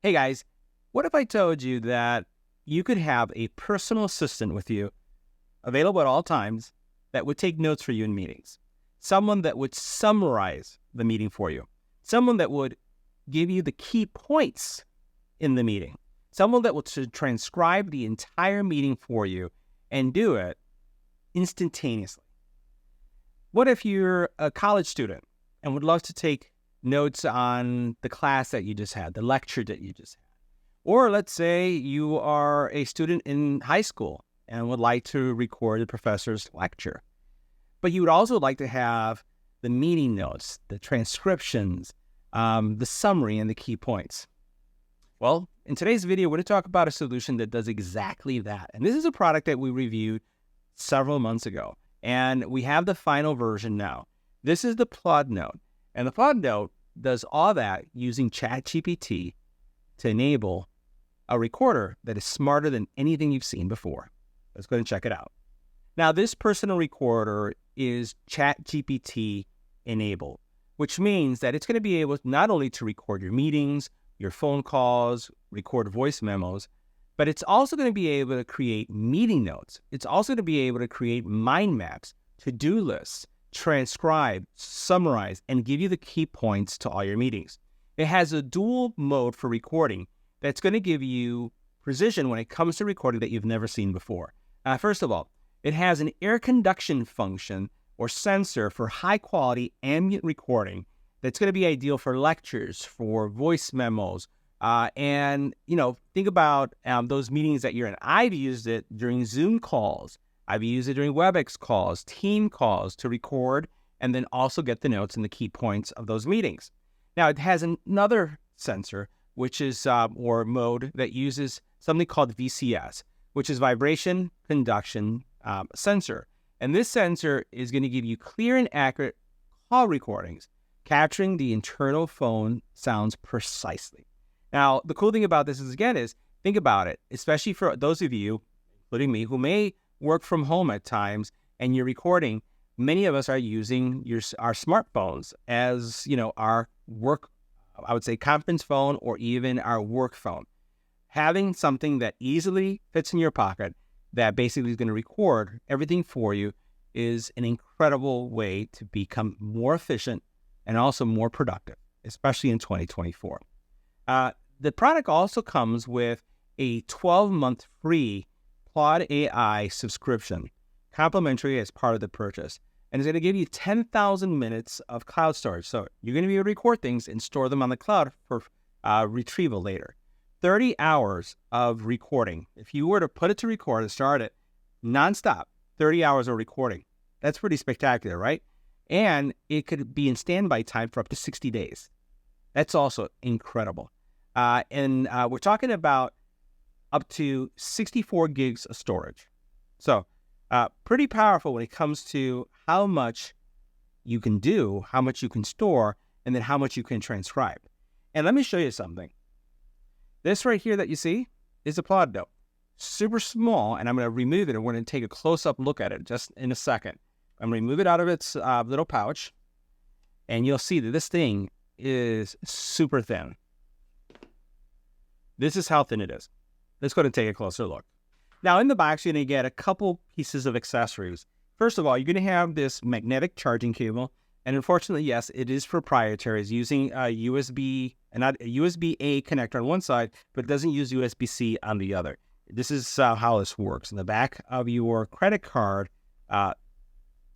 Hey guys, what if I told you that you could have a personal assistant with you, available at all times, that would take notes for you in meetings? Someone that would summarize the meeting for you. Someone that would give you the key points in the meeting. Someone that will transcribe the entire meeting for you and do it instantaneously. What if you're a college student and would love to take notes on the class that you just had, the lecture that you just had? Or let's say you are a student in high school and would like to record the professor's lecture, but you would also like to have the meeting notes, the transcriptions, the summary, and the key points. Well, in today's video, we're going to talk about a solution that does exactly that. And this is a product that we reviewed several months ago, and we have the final version now. This is the Plaud Note, and the Plaud Note does all that using ChatGPT to enable a recorder that is smarter than anything you've seen before. Let's go ahead and check it out. Now, this personal recorder is ChatGPT enabled, which means that it's going to be able not only to record your meetings, your phone calls, record voice memos, but it's also going to be able to create meeting notes. It's also going to be able to create mind maps, to-do lists, transcribe, summarize, and give you the key points to all your meetings. It has a dual mode for recording that's going to give you precision when it comes to recording that you've never seen before. First of all, it has an air conduction function or sensor for high-quality ambient recording that's going to be ideal for lectures, for voice memos, and, think about those meetings that you're in. I've used it during Zoom calls. I've used it during WebEx calls, team calls to record and then also get the notes and the key points of those meetings. Now, it has another sensor, which is, or mode that uses something called VCS, which is vibration conduction sensor. And this sensor is going to give you clear and accurate call recordings, capturing the internal phone sounds precisely. Now, the cool thing about this is, again, think about it, especially for those of you, including me, who may work from home at times and you're recording. Many of us are using our smartphones as, our work, I would say, conference phone or even our work phone. Having something that easily fits in your pocket that basically is going to record everything for you is an incredible way to become more efficient and also more productive, especially in 2024. The product also comes with a 12-month free Plaud AI subscription, complimentary as part of the purchase. And it's going to give you 10,000 minutes of cloud storage. So you're going to be able to record things and store them on the cloud for retrieval later. 30 hours of recording. If you were to put it to record and start it nonstop, 30 hours of recording. That's pretty spectacular, right? And it could be in standby time for up to 60 days. That's also incredible. And we're talking about up to 64 gigs of storage. So pretty powerful when it comes to how much you can do, how much you can store, and then how much you can transcribe. And let me show you something. This right here that you see is a Plaud Note. Super small, and I'm going to remove it, and we're going to take a close-up look at it just in a second. I'm going to remove it out of its little pouch, and you'll see that this thing is super thin. This is how thin it is. Let's go ahead and take a closer look. Now, in the box, you're going to get a couple pieces of accessories. First of all, you're going to have this magnetic charging cable. And unfortunately, yes, it is proprietary. It's using a USB-A connector on one side, but it doesn't use USB-C on the other. This is how this works. In the back of your credit card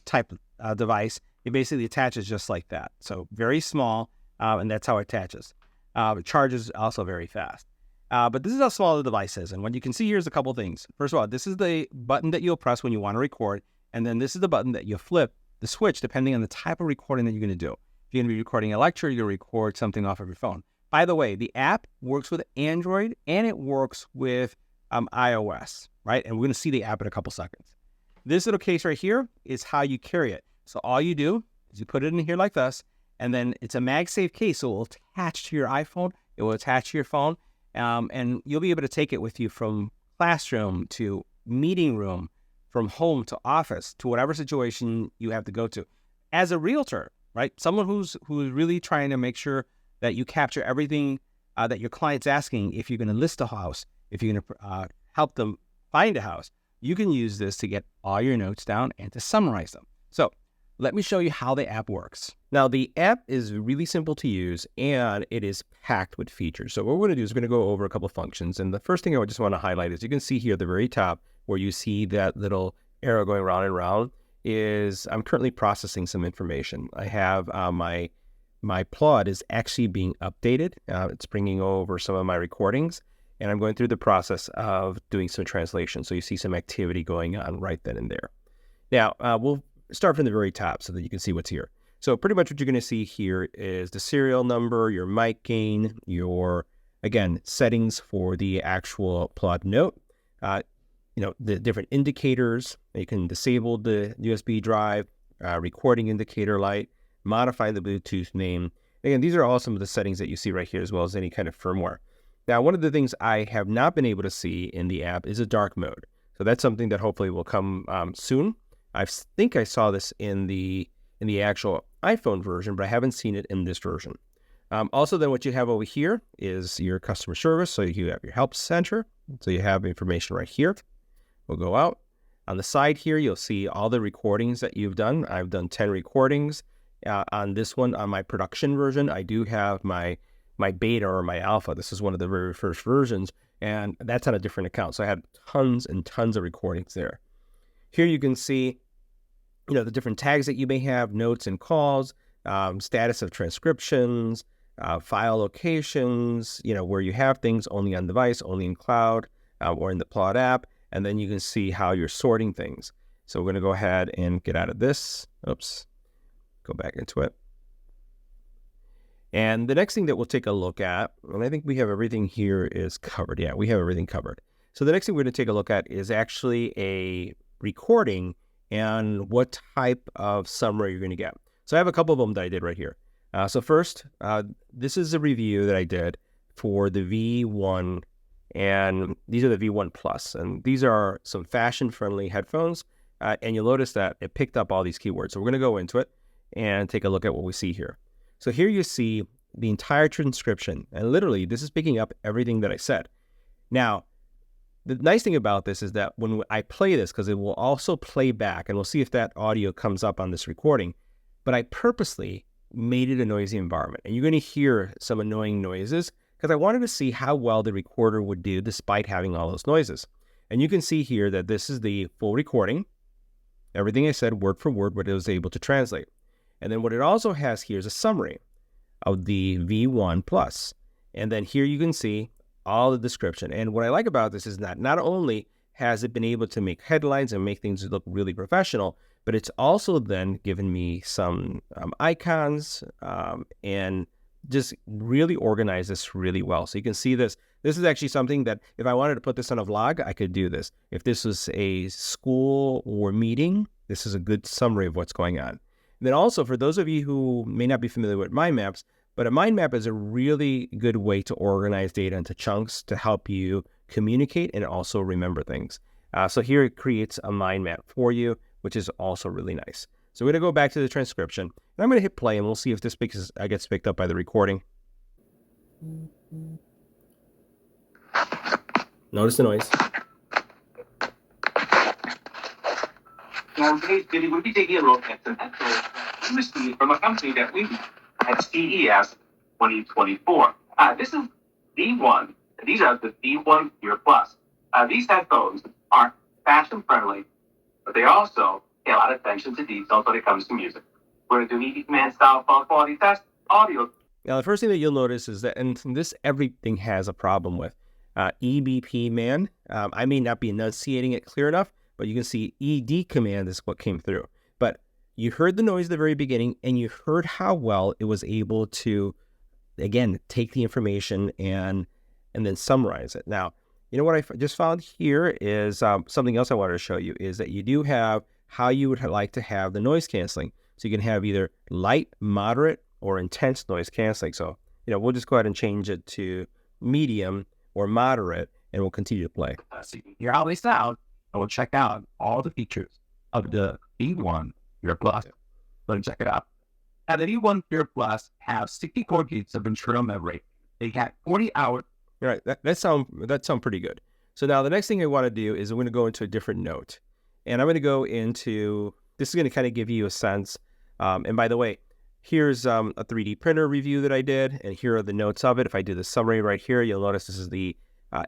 type device, it basically attaches just like that. So very small, and that's how it attaches. It charges also very fast. But this is how small the device is. And what you can see here is a couple things. First of all, this is the button that you'll press when you want to record. And then this is the button that you flip the switch depending on the type of recording that you're going to do. If you're going to be recording a lecture, you're going to record something off of your phone. By the way, the app works with Android and it works with iOS, right? And we're going to see the app in a couple seconds. This little case right here is how you carry it. So all you do is you put it in here like this, and then it's a MagSafe case, so it will attach to your iPhone. It will attach to your phone. And you'll be able to take it with you from classroom to meeting room, from home to office, to whatever situation you have to go to. As a realtor, right? Someone who's really trying to make sure that you capture everything that your client's asking if you're going to list a house, if you're going to help them find a house, you can use this to get all your notes down and to summarize them. So let me show you how the app works. Now, the app is really simple to use, and it is packed with features. So what we're going to do is we're going to go over a couple of functions. And the first thing I just want to highlight is you can see here at the very top where you see that little arrow going round and round is I'm currently processing some information. I have my Plaud is actually being updated. It's bringing over some of my recordings, and I'm going through the process of doing some translation. So you see some activity going on right then and there. Now, we'll start from the very top so that you can see what's here. So pretty much what you're going to see here is the serial number, your mic gain, your, again, settings for the actual Plaud Note, the different indicators. You can disable the USB drive, recording indicator light, modify the Bluetooth name. Again, these are all some of the settings that you see right here, as well as any kind of firmware. Now, one of the things I have not been able to see in the app is a dark mode. So that's something that hopefully will come soon. I think I saw this in the actual iPhone version, but I haven't seen it in this version. Also, then what you have over here is your customer service. So you have your help center. So you have information right here. We'll go out. On the side here, you'll see all the recordings that you've done. I've done 10 recordings. On this one, on my production version, I do have my beta or my alpha. This is one of the very first versions, and that's on a different account. So I had tons and tons of recordings there. Here you can see, the different tags that you may have, notes and calls, status of transcriptions, file locations, where you have things only on device, only in cloud, or in the Plaud app, and then you can see how you're sorting things. So we're going to go ahead and get out of this. Oops. Go back into it. And the next thing that we'll take a look at, and I think we have everything here is covered. Yeah, we have everything covered. So the next thing we're going to take a look at is actually a recording and what type of summary you're going to get. So I have a couple of them that I did right here. So first, this is a review that I did for the V1, and these are the V1 Plus, and these are some fashion-friendly headphones, and you'll notice that it picked up all these keywords. So we're going to go into it and take a look at what we see here. So here you see the entire transcription, and literally this is picking up everything that I said. Now, the nice thing about this is that when I play this, because it will also play back, and we'll see if that audio comes up on this recording, but I purposely made it a noisy environment. And you're going to hear some annoying noises because I wanted to see how well the recorder would do despite having all those noises. And you can see here that this is the full recording. Everything I said word for word, what it was able to translate. And then what it also has here is a summary of the V1 Plus. And then here you can see all the description. And what I like about this is that not only has it been able to make headlines and make things look really professional, but it's also then given me some icons and just really organized this really well. So you can see this. This is actually something that if I wanted to put this on a vlog, I could do this. If this was a school or meeting, this is a good summary of what's going on. And then also for those of you who may not be familiar with mind maps, but a mind map is a really good way to organize data into chunks to help you communicate and also remember things. So here it creates a mind map for you, which is also really nice. So we're going to go back to the transcription, and I'm going to hit play, and we'll see if this gets picked up by the recording. Notice the noise. So today's video, we'll be taking a look at some headphones we received from a company that we at CES 2024. This is V1. These are the V1 Ear Plus. These headphones are fashion friendly, but they also pay a lot of attention to details when it comes to music. We're going to do EBPMAN style sound quality test, audio. Now, the first thing that you'll notice is that, and this everything has a problem with, EBPMAN. I may not be enunciating it clear enough, but you can see ED command is what came through. But you heard the noise at the very beginning, and you heard how well it was able to, again, take the information and then summarize it. Now, you know what I just found here is something else I wanted to show you is that you do have how you would like to have the noise canceling. So you can have either light, moderate, or intense noise canceling. So, we'll just go ahead and change it to medium or moderate, and we'll continue to play. So you can hear all this sound, and we'll check out all the features of the V1 Ear Plus. Let's check it out. Now, the V1 Ear Plus have 64 gigs of internal memory. They had 40 hours. All right, that sound pretty good. So now the next thing I want to do is I'm going to go into a different note. And I'm going to go into, this is going to kind of give you a sense. And by the way, here's a 3D printer review that I did, and here are the notes of it. If I do the summary right here, you'll notice this is the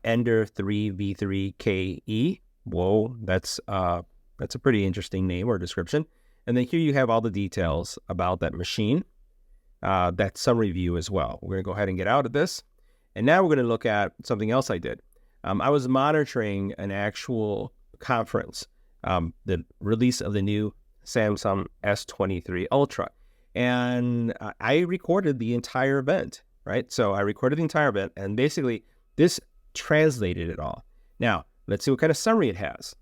Ender 3V3KE. Whoa, that's a pretty interesting name or description. And then here you have all the details about that machine, that summary view as well. We're going to go ahead and get out of this. And now we're going to look at something else I did. I was monitoring an actual conference, the release of the new Samsung S23 Ultra. And I recorded the entire event, right? So I recorded the entire event, and basically this translated it all. Now, let's see what kind of summary it has.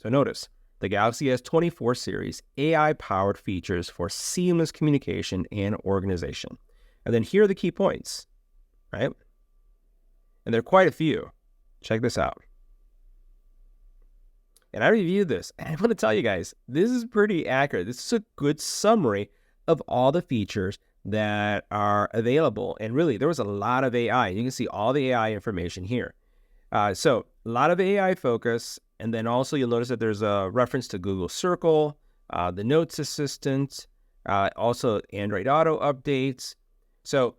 So notice, the Galaxy S24 series, AI-powered features for seamless communication and organization. And then here are the key points, right? And there are quite a few. Check this out. And I reviewed this, and I want to tell you guys, this is pretty accurate. This is a good summary of all the features that are available. And really, there was a lot of AI. You can see all the AI information here. So a lot of AI focus. And then also you'll notice that there's a reference to Google Circle, the Notes Assistant, also Android Auto updates. So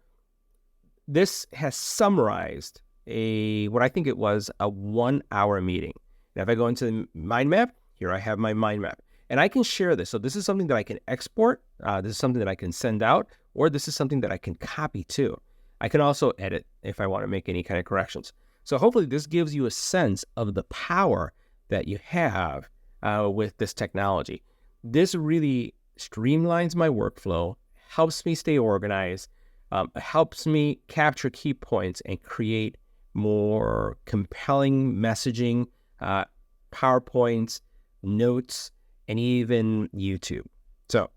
this has summarized what I think it was a 1-hour meeting. Now, if I go into the mind map, here I have my mind map. And I can share this. So this is something that I can export. This is something that I can send out, or this is something that I can copy too. I can also edit if I want to make any kind of corrections. So hopefully this gives you a sense of the power that you have with this technology. This really streamlines my workflow, helps me stay organized, helps me capture key points and create more compelling messaging, PowerPoints, notes, and even YouTube. So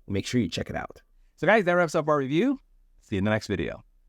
make sure you check it out. So guys, that wraps up our review. See you in the next video.